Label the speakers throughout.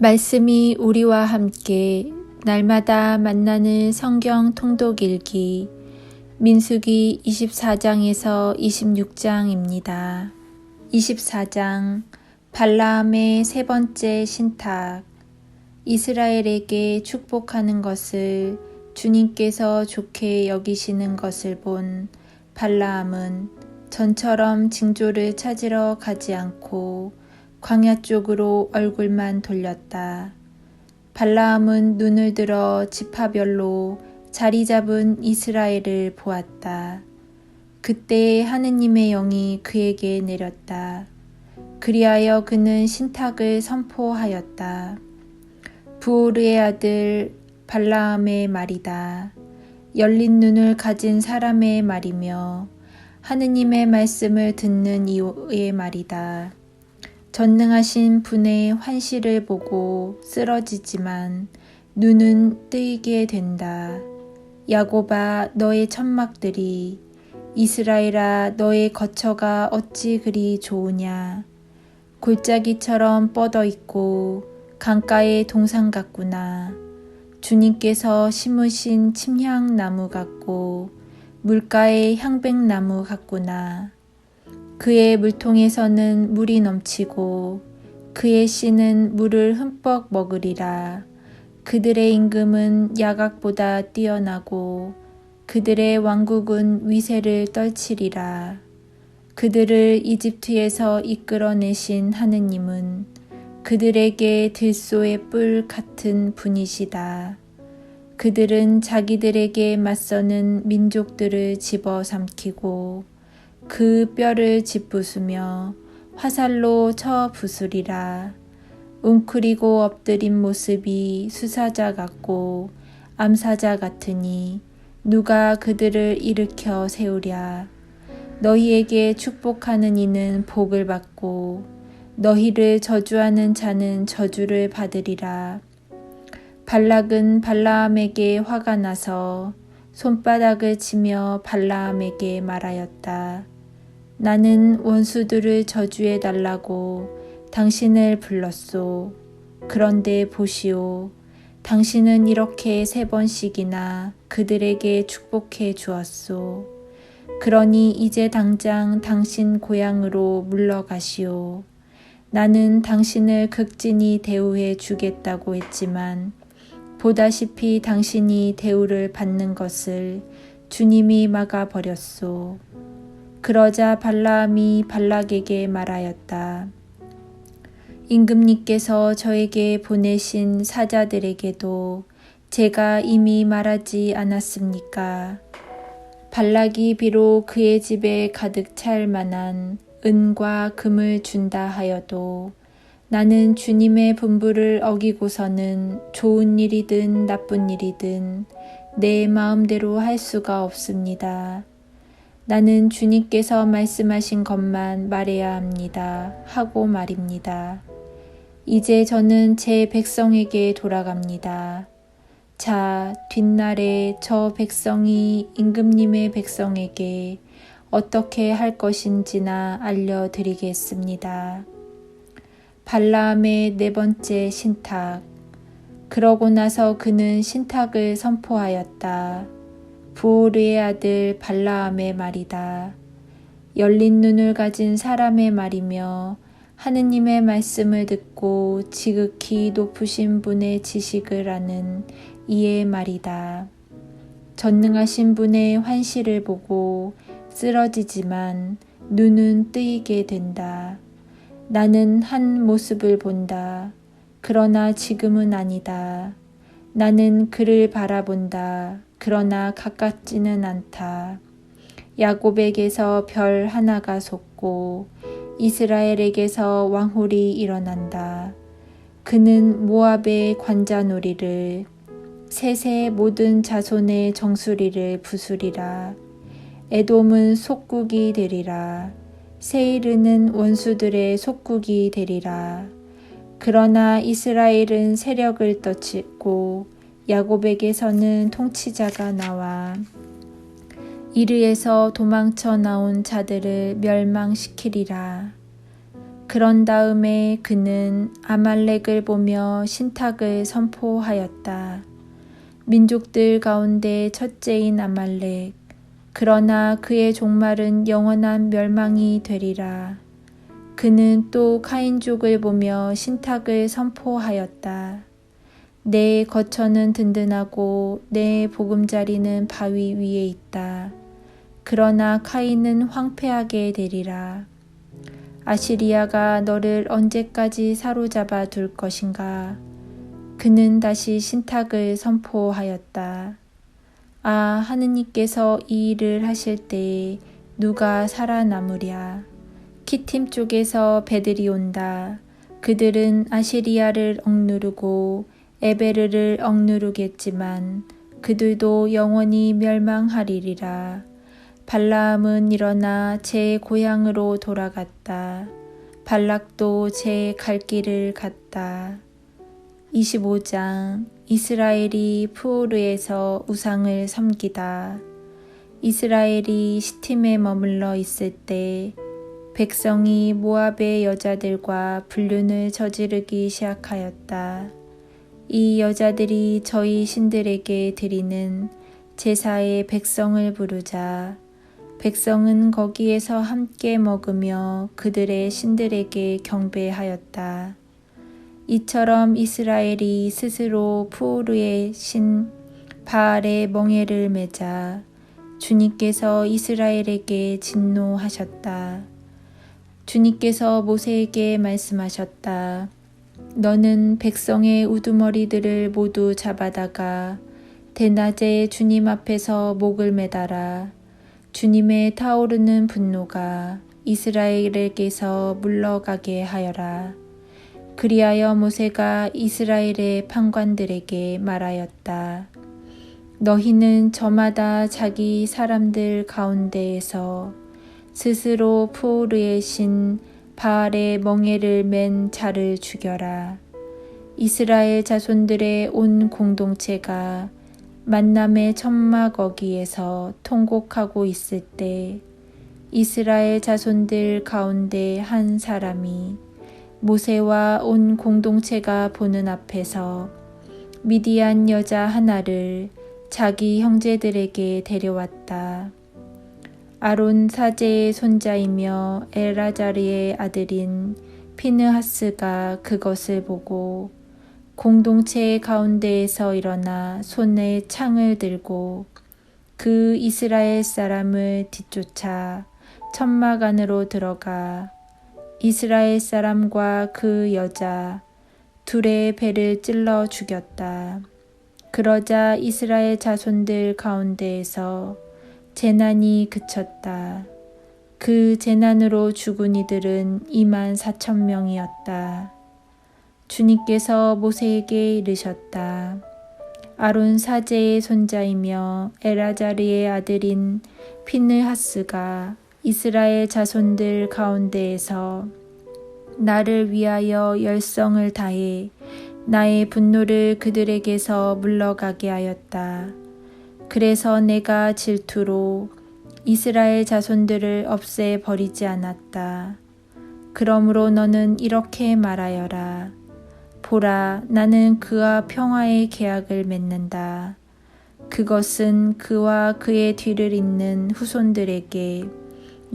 Speaker 1: 말씀이 우리와 함께 날마다 만나는 성경 통독 읽기 민수기 24장에서 26장입니다. 24장 발라함의 세 번째 신탁. 이스라엘에게 축복하는 것을 주님께서 좋게 여기시는 것을 본 발라함은 전처럼 징조를 찾으러 가지 않고 광야 쪽으로 얼굴만 돌렸다. 발라함은 눈을 들어 지파별로 자리 잡은 이스라엘을 보았다. 그때 하느님의 영이 그에게 내렸다. 그리하여 그는 신탁을 선포하였다. 부오르의 아들 발라함의 말이다. 열린 눈을 가진 사람의 말이며 하느님의 말씀을 듣는 이의 말이다. 전능하신 분의 환시를 보고 쓰러지지만 눈은 뜨이게 된다. 야곱아, 너의 천막들이, 이스라엘아, 너의 거처가 어찌 그리 좋으냐. 골짜기처럼 뻗어 있고 강가의 동산 같구나. 주님께서 심으신 침향나무 같고 물가의 향백나무 같구나. 그의 물통에서는 물이 넘치고 그의 씨는 물을 흠뻑 먹으리라. 그들의 임금은 야각보다 뛰어나고 그들의 왕국은 위세를 떨치리라. 그들을 이집트에서 이끌어내신 하느님은 그들에게 들소의 뿔 같은 분이시다. 그들은 자기들에게 맞서는 민족들을 집어삼키고 그 뼈를 짓부수며 화살로 쳐 부수리라. 웅크리고 엎드린 모습이 수사자 같고 암사자 같으니 누가 그들을 일으켜 세우랴. 너희에게 축복하는 이는 복을 받고 너희를 저주하는 자는 저주를 받으리라. 발락은 발라함에게 화가 나서 손바닥을 치며 발라함에게 말하였다. 나는 원수들을 저주해 달라고 당신을 불렀소. 그런데 보시오. 당신은 이렇게 3번씩이나 그들에게 축복해 주었소. 그러니 이제 당장 당신 고향으로 물러가시오. 나는 당신을 극진히 대우해 주겠다고 했지만 보다시피 당신이 대우를 받는 것을 주님이 막아버렸소. 그러자 발라함이 발락에게 말하였다. 임금님께서 저에게 보내신 사자들에게도 제가 이미 말하지 않았습니까? 발락이 비록 그의 집에 가득 찰 만한 은과 금을 준다 하여도 나는 주님의 분부를 어기고서는 좋은 일이든 나쁜 일이든 내 마음대로 할 수가 없습니다. 나는 주님께서 말씀하신 것만 말해야 합니다. 하고 말입니다. 이제 저는 제 백성에게 돌아갑니다. 자, 뒷날에 저 백성이 임금님의 백성에게 어떻게 할 것인지나 알려드리겠습니다. 발라함의 4번째 신탁. 그러고 나서 그는 신탁을 선포하였다. 부오르의 아들 발라함의 말이다. 열린 눈을 가진 사람의 말이며 하느님의 말씀을 듣고 지극히 높으신 분의 지식을 아는 이의 말이다. 전능하신 분의 환시를 보고 쓰러지지만 눈은 뜨이게 된다. 나는 한 모습을 본다. 그러나 지금은 아니다. 나는 그를 바라본다. 그러나 가깝지는 않다. 야곱에게서 별 하나가 솟고 이스라엘에게서 왕홀이 일어난다. 그는 모압의 관자놀이를 셋의 모든 자손의 정수리를 부수리라. 에돔은 속국이 되리라. 세일은 원수들의 속국이 되리라. 그러나 이스라엘은 세력을 떨치고 야곱에게서는 통치자가 나와 이르에서 도망쳐 나온 자들을 멸망시키리라. 그런 다음에 그는 아말렉을 보며 신탁을 선포하였다. 민족들 가운데 첫째인 아말렉, 그러나 그의 종말은 영원한 멸망이 되리라. 그는 또 카인족을 보며 신탁을 선포하였다. 내 거처는 든든하고 내 보금자리는 바위 위에 있다. 그러나 카인은 황폐하게 되리라. 아시리아가 너를 언제까지 사로잡아 둘 것인가? 그는 다시 신탁을 선포하였다. 아, 하느님께서 이 일을 하실 때에 누가 살아남으랴? 키팀 쪽에서 배들이 온다. 그들은 아시리아를 억누르고 에베르를 억누르겠지만 그들도 영원히 멸망하리리라. 발라함은 일어나 제 고향으로 돌아갔다. 발락도 제 갈 길을 갔다. 25장 이스라엘이 푸오르에서 우상을 섬기다. 이스라엘이 시팀에 머물러 있을 때 백성이 모압의 여자들과 불륜을 저지르기 시작하였다. 이 여자들이 저희 신들에게 드리는 제사에 백성을 부르자 백성은 거기에서 함께 먹으며 그들의 신들에게 경배하였다. 이처럼 이스라엘이 스스로 푸오르의 신 바알의 멍에를 매자 주님께서 이스라엘에게 진노하셨다. 주님께서 모세에게 말씀하셨다. 너는 백성의 우두머리들을 모두 잡아다가 대낮에 주님 앞에서 목을 매달아 주님의 타오르는 분노가 이스라엘에게서 물러가게 하여라. 그리하여 모세가 이스라엘의 판관들에게 말하였다. 너희는 저마다 자기 사람들 가운데에서 스스로 푸오르의 신 바알의 멍에를 맨 자를 죽여라. 이스라엘 자손들의 온 공동체가 만남의 천막 어귀에서 통곡하고 있을 때 이스라엘 자손들 가운데 한 사람이 모세와 온 공동체가 보는 앞에서 미디안 여자 하나를 자기 형제들에게 데려왔다. 아론 사제의 손자이며 엘라자르의 아들인 피느하스가 그것을 보고 공동체 가운데에서 일어나 손에 창을 들고 그 이스라엘 사람을 뒤쫓아 천막 안으로 들어가 이스라엘 사람과 그 여자 둘의 배를 찔러 죽였다. 그러자 이스라엘 자손들 가운데에서 재난이 그쳤다. 그 재난으로 죽은 이들은 24,000명이었다. 주님께서 모세에게 이르셨다. 아론 사제의 손자이며 엘라자르의 아들인 피느하스가 이스라엘 자손들 가운데에서 나를 위하여 열성을 다해 나의 분노를 그들에게서 물러가게 하였다. 그래서 내가 질투로 이스라엘 자손들을 없애버리지 않았다. 그러므로 너는 이렇게 말하여라. 보라, 나는 그와 평화의 계약을 맺는다. 그것은 그와 그의 뒤를 잇는 후손들에게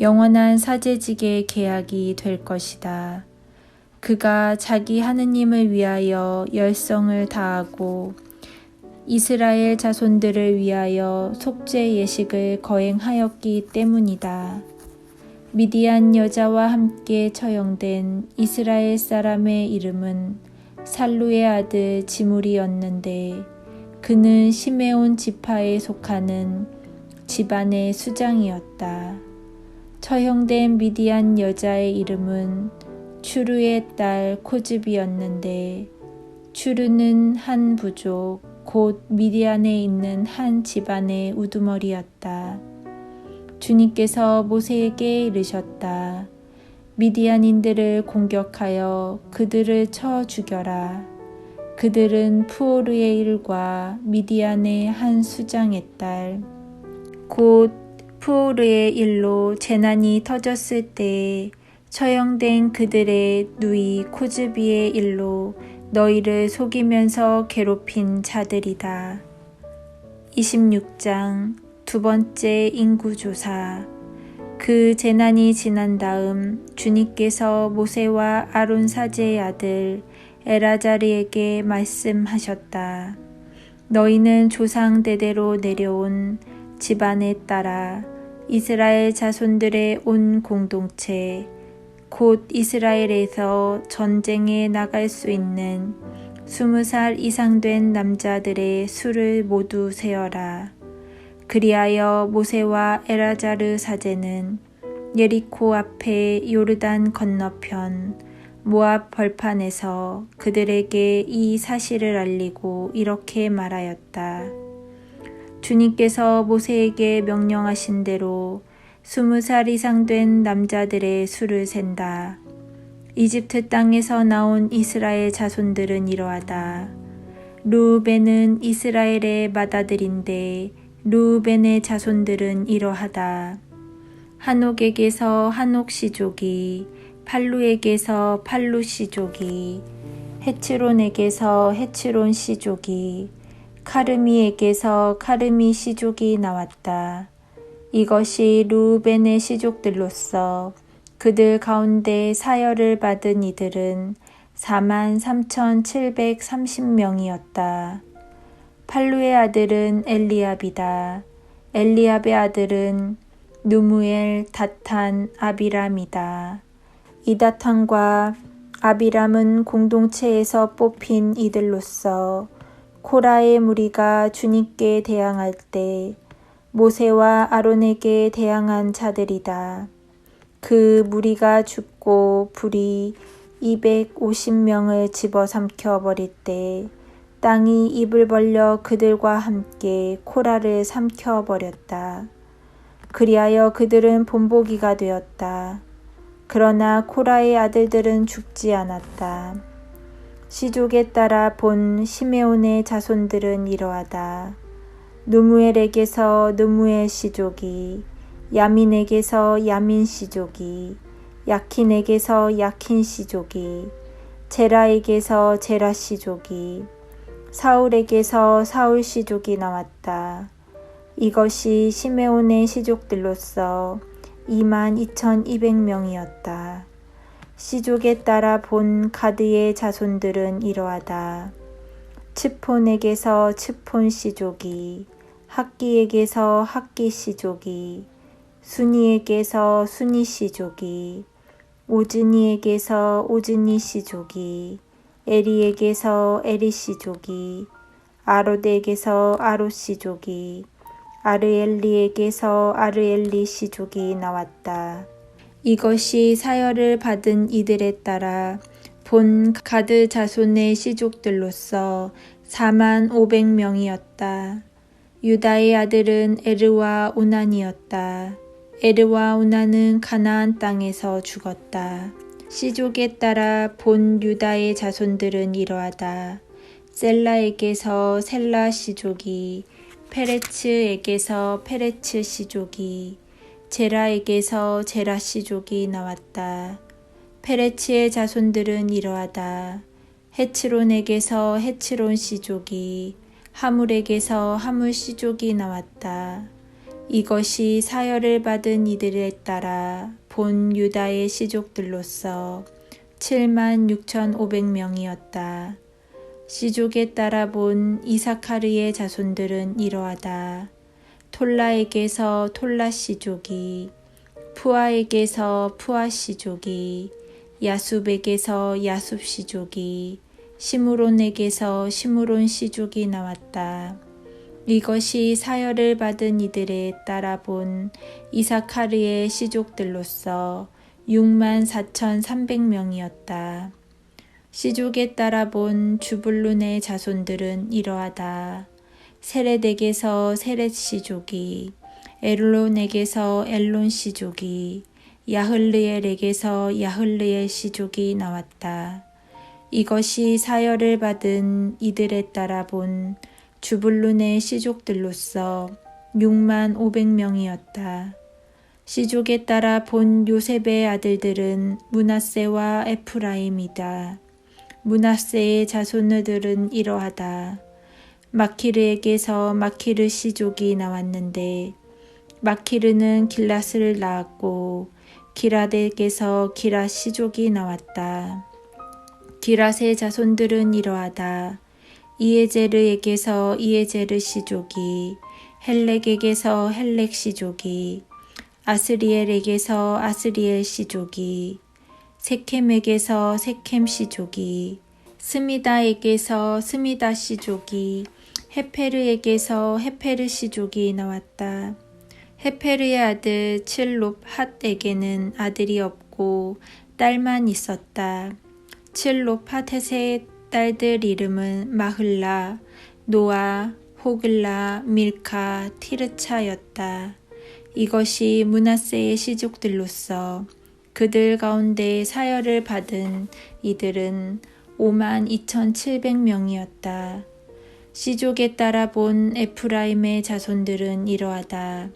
Speaker 1: 영원한 사제직의 계약이 될 것이다. 그가 자기 하느님을 위하여 열성을 다하고 이스라엘 자손들을 위하여 속죄 예식을 거행하였기 때문이다. 미디안 여자와 함께 처형된 이스라엘 사람의 이름은 살루의 아들 지물이었는데 그는 시메온 지파에 속하는 집안의 수장이었다. 처형된 미디안 여자의 이름은 추르의 딸 코즈비였는데 추르는 한 부족 곧 미디안에 있는 한 집안의 우두머리였다. 주님께서 모세에게 이르셨다. 미디안인들을 공격하여 그들을 쳐 죽여라. 그들은 푸오르의 일과 미디안의 한 수장의 딸 곧 푸오르의 일로 재난이 터졌을 때에 처형된 그들의 누이 코즈비의 일로 너희를 속이면서 괴롭힌 자들이다. 26장 두 번째 인구조사. 그 재난이 지난 다음 주님께서 모세와 아론 사제의 아들 엘아자르에게 말씀하셨다. 너희는 조상 대대로 내려온 집안에 따라 이스라엘 자손들의 온 공동체 곧 이스라엘에서 전쟁에 나갈 수 있는 20살 이상 된 남자들의 수를 모두 세어라. 그리하여 모세와 엘아자르 사제는 예리코 앞에 요르단 건너편 모압 벌판에서 그들에게 이 사실을 알리고 이렇게 말하였다. 주님께서 모세에게 명령하신 대로 20살 이상 된 남자들의 수를 센다. 이집트 땅에서 나온 이스라엘 자손들은 이러하다. 르우벤은 이스라엘의 맏아들인데 르우벤의 자손들은 이러하다. 한옥에게서 한옥 씨족이, 팔루에게서 팔루 씨족이, 헤츠론에게서 헤츠론 씨족이, 카르미에게서 카르미 씨족이 나왔다. 이것이 르우벤의 씨족들로서 그들 가운데 사열을 받은 이들은 43,730명이었다. 팔루의 아들은 엘리압이다. 엘리압의 아들은 누무엘, 다탄, 아비람이다. 이다탄과 아비람은 공동체에서 뽑힌 이들로서 코라의 무리가 주님께 대항할 때 모세와 아론에게 대항한 자들이다. 그 무리가 죽고 불이 250명을 집어삼켜 버릴 때 땅이 입을 벌려 그들과 함께 코라를 삼켜 버렸다. 그리하여 그들은 본보기가 되었다. 그러나 코라의 아들들은 죽지 않았다. 시족에 따라 본 시메온의 자손들은 이러하다. 누무엘에게서 누무엘 시족이, 야민에게서 야민 시족이, 야킨에게서 야킨 시족이, 제라에게서 제라 시족이, 사울에게서 사울 시족이 나왔다. 이것이 시메온의 시족들로서 22,200명이었다. 시족에 따라 본 가드의 자손들은 이러하다. 츠폰에게서 츠폰 시족이, 학기에게서 학기 시족이, 순이에게서 순이 시족이, 오즈니에게서 오즈니 시족이, 에리에게서 에리 시족이, 아롯에게서 아롯 시족이, 아르엘리에게서 아르엘리 시족이 나왔다. 이것이 사열을 받은 이들에 따라 본 가드 자손의 시족들로서 45,000명이었다. 유다의 아들은 에르와 오난이었다. 에르와 오난은 가나안 땅에서 죽었다. 시족에 따라 본 유다의 자손들은 이러하다. 셀라에게서 셀라 시족이, 페레츠에게서 페레츠 시족이, 제라에게서 제라 시족이 나왔다. 페레츠의 자손들은 이러하다. 헤츠론에게서 헤츠론 시족이, 하물에게서 하물 시족이 나왔다. 이것이 사열을 받은 이들에 따라 본 유다의 시족들로서 76,500명이었다. 시족에 따라 본 이사카르의 자손들은 이러하다. 톨라에게서 톨라 시족이, 푸아에게서 푸아 시족이, 야숲에게서 야숲 시족이, 시므론에게서 시므론 시족이 나왔다. 이것이 사열을 받은 이들에 따라 본 이사카르의 시족들로서 64,300명이었다. 시족에 따라 본 주불룬의 자손들은 이러하다. 세렛에게서 세렛 시족이, 엘론에게서 엘론 시족이, 야흘르엘에게서 야흘르엘 시족이 나왔다. 이것이 사열을 받은 이들에 따라 본 주불룬의 시족들로서 65,000명이었다. 시족에 따라 본 요셉의 아들들은 므낫세와 에프라임이다. 므낫세의 자손들은 이러하다. 마키르에게서 마키르 시족이 나왔는데 마키르는 길랏을 낳았고 기랏에게서 기랏 시족이 나왔다. 기랏의 자손들은 이러하다. 이에제르에게서 이에제르 시족이, 헬렉에게서 헬렉 시족이, 아스리엘에게서 아스리엘 시족이, 세켐에게서 세켐 시족이, 스미다에게서 스미다 시족이, 헤페르에게서 헤페르 시족이 나왔다. 헤페르의 아들 칠롭핫에게는 아들이 없고 딸만 있었다. 칠롭핫의 딸들 이름은 마흘라, 노아, 호글라, 밀카, 티르차였다. 이것이 므낫세의 시족들로서 그들 가운데 사열을 받은 이들은 52,700명이었다. 시족에 따라 본 에프라임의 자손들은 이러하다.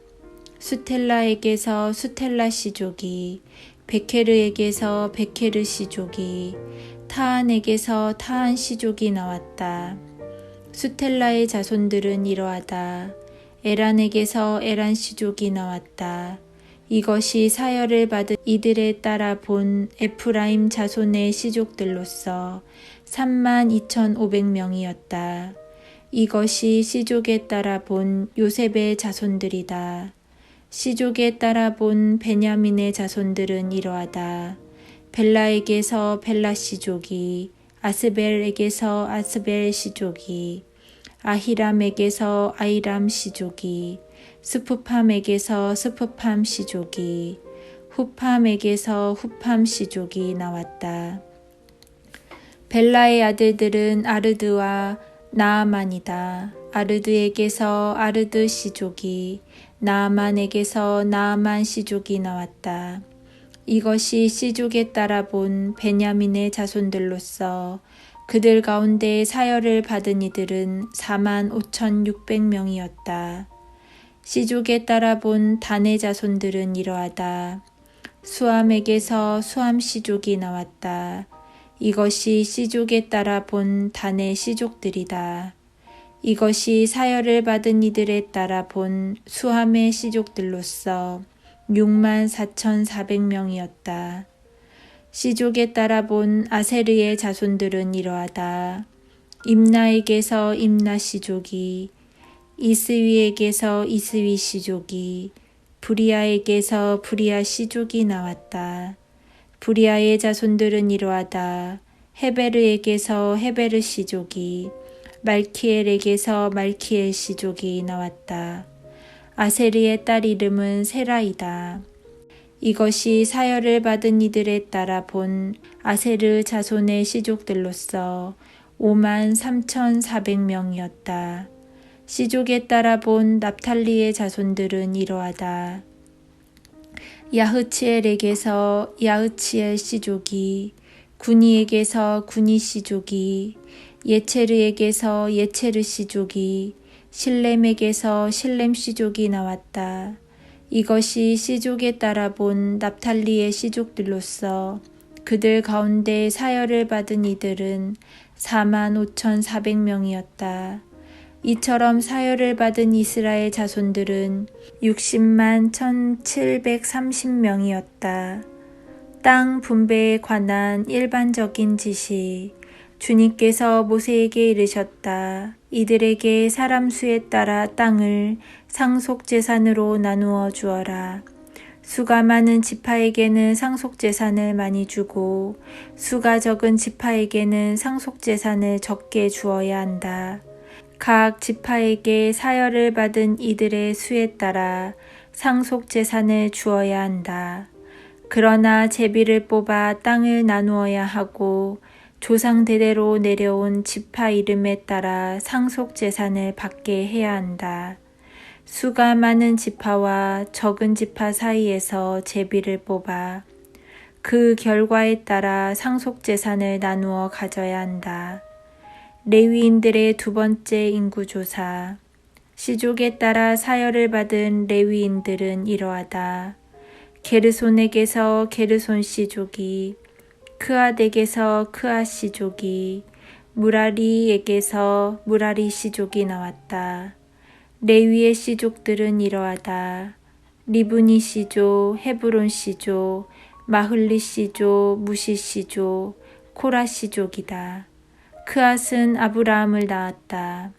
Speaker 1: 수텔라에게서 수텔라 시족이, 베케르에게서 베케르 시족이, 타한에게서 타한 시족이 나왔다. 수텔라의 자손들은 이러하다. 에란에게서 에란 시족이 나왔다. 이것이 사열을 받은 이들에 따라 본 에프라임 자손의 시족들로서 32,500명이었다. 이것이 시족에 따라 본 요셉의 자손들이다. 시족에 따라 본 베냐민의 자손들은 이러하다. 벨라에게서 벨라 시족이, 아스벨에게서 아스벨 시족이, 아히람에게서 아히람 시족이, 스푸팜에게서 스푸팜 시족이, 후팜에게서 후팜 시족이 나왔다. 벨라의 아들들은 아르드와 나아만이다. 아르드에게서 아르드 시족이, 나아만에게서 나아만 시족이 나왔다. 이것이 시족에 따라 본 베냐민의 자손들로서 그들 가운데 사열을 받은 이들은 45,600명이었다. 시족에 따라 본 단의 자손들은 이러하다. 수암에게서 수암 시족이 나왔다. 이것이 시족에 따라 본 단의 시족들이다. 이것이 사열을 받은 이들에 따라 본 수함의 시족들로서 64,400명이었다. 시족에 따라 본 아세르의 자손들은 이러하다. 임나에게서 임나 시족이, 이스위에게서 이스위 시족이, 브리아에게서 브리아 시족이 나왔다. 브리아의 자손들은 이러하다. 헤베르에게서 헤베르 시족이, 말키엘에게서 말키엘 시족이 나왔다. 아세르의 딸 이름은 세라이다. 이것이 사열을 받은 이들에 따라 본 아세르 자손의 시족들로서 53,400명이었다. 시족에 따라 본 납탈리의 자손들은 이러하다. 야흐치엘에게서 야흐치엘 시족이, 구니에게서 구니 시족이, 예체르에게서 예체르 시족이, 실렘에게서 실렘 시족이 나왔다. 이것이 시족에 따라 본 납탈리의 시족들로서 그들 가운데 사열을 받은 이들은 45,400명이었다. 이처럼 사열을 받은 이스라엘 자손들은 60만 1,730명이었다. 땅 분배에 관한 일반적인 지시. 주님께서 모세에게 이르셨다. 이들에게 사람 수에 따라 땅을 상속재산으로 나누어 주어라. 수가 많은 지파에게는 상속재산을 많이 주고 수가 적은 지파에게는 상속재산을 적게 주어야 한다. 각 지파에게 사열을 받은 이들의 수에 따라 상속재산을 주어야 한다. 그러나 제비를 뽑아 땅을 나누어야 하고 조상 대대로 내려온 지파 이름에 따라 상속재산을 받게 해야 한다. 수가 많은 지파와 적은 지파 사이에서 제비를 뽑아 그 결과에 따라 상속재산을 나누어 가져야 한다. 레위인들의 두 번째 인구조사. 시족에 따라 사열을 받은 레위인들은 이러하다. 게르손에게서 게르손 씨족이, 크앗에게서 크앗 씨족이, 무라리에게서 무라리 씨족이 나왔다. 레위의 씨족들은 이러하다. 리브니 씨족, 헤브론 씨족, 마흘리 씨족, 무시 씨족, 코라 씨족이다. 크앗은 아브라함을 낳았다.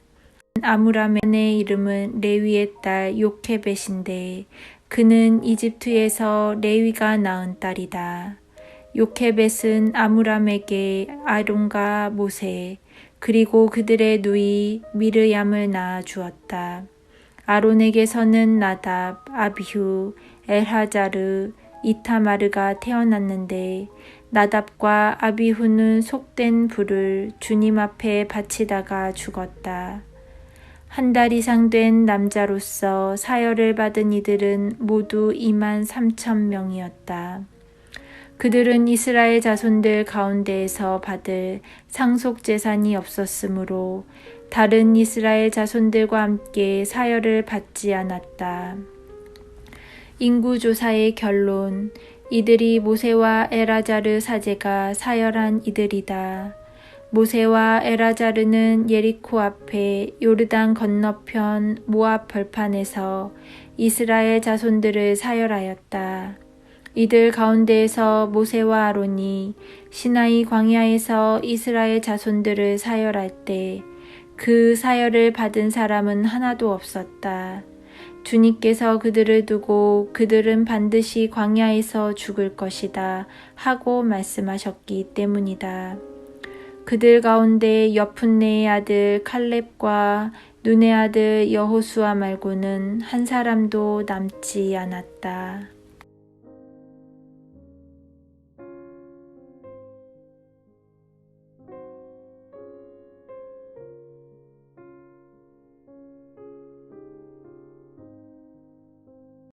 Speaker 1: 아므라멘의 이름은 레위의 딸 요케벳인데 그는 이집트에서 레위가 낳은 딸이다. 요케벳은 아므람에게 아론과 모세 그리고 그들의 누이 미르얌을 낳아 주었다. 아론에게서는 나답, 아비후, 엘하자르, 이타마르가 태어났는데 나답과 아비후는 속된 불을 주님 앞에 바치다가 죽었다. 한 달 이상 된 남자로서 사열을 받은 이들은 모두 23,000명이었다. 그들은 이스라엘 자손들 가운데에서 받을 상속 재산이 없었으므로 다른 이스라엘 자손들과 함께 사열을 받지 않았다. 인구조사의 결론. 이들이 모세와 엘아자르 사제가 사열한 이들이다. 모세와 엘아자르는 예리코 앞에 요르단 건너편 모압 벌판에서 이스라엘 자손들을 사열하였다. 이들 가운데에서 모세와 아론이 시나이 광야에서 이스라엘 자손들을 사열할 때 그 사열을 받은 사람은 하나도 없었다. 주님께서 그들을 두고 그들은 반드시 광야에서 죽을 것이다 하고 말씀하셨기 때문이다. 그들 가운데 여푼네의 아들 칼렙과 눈의 아들 여호수아 말고는 한 사람도 남지 않았다.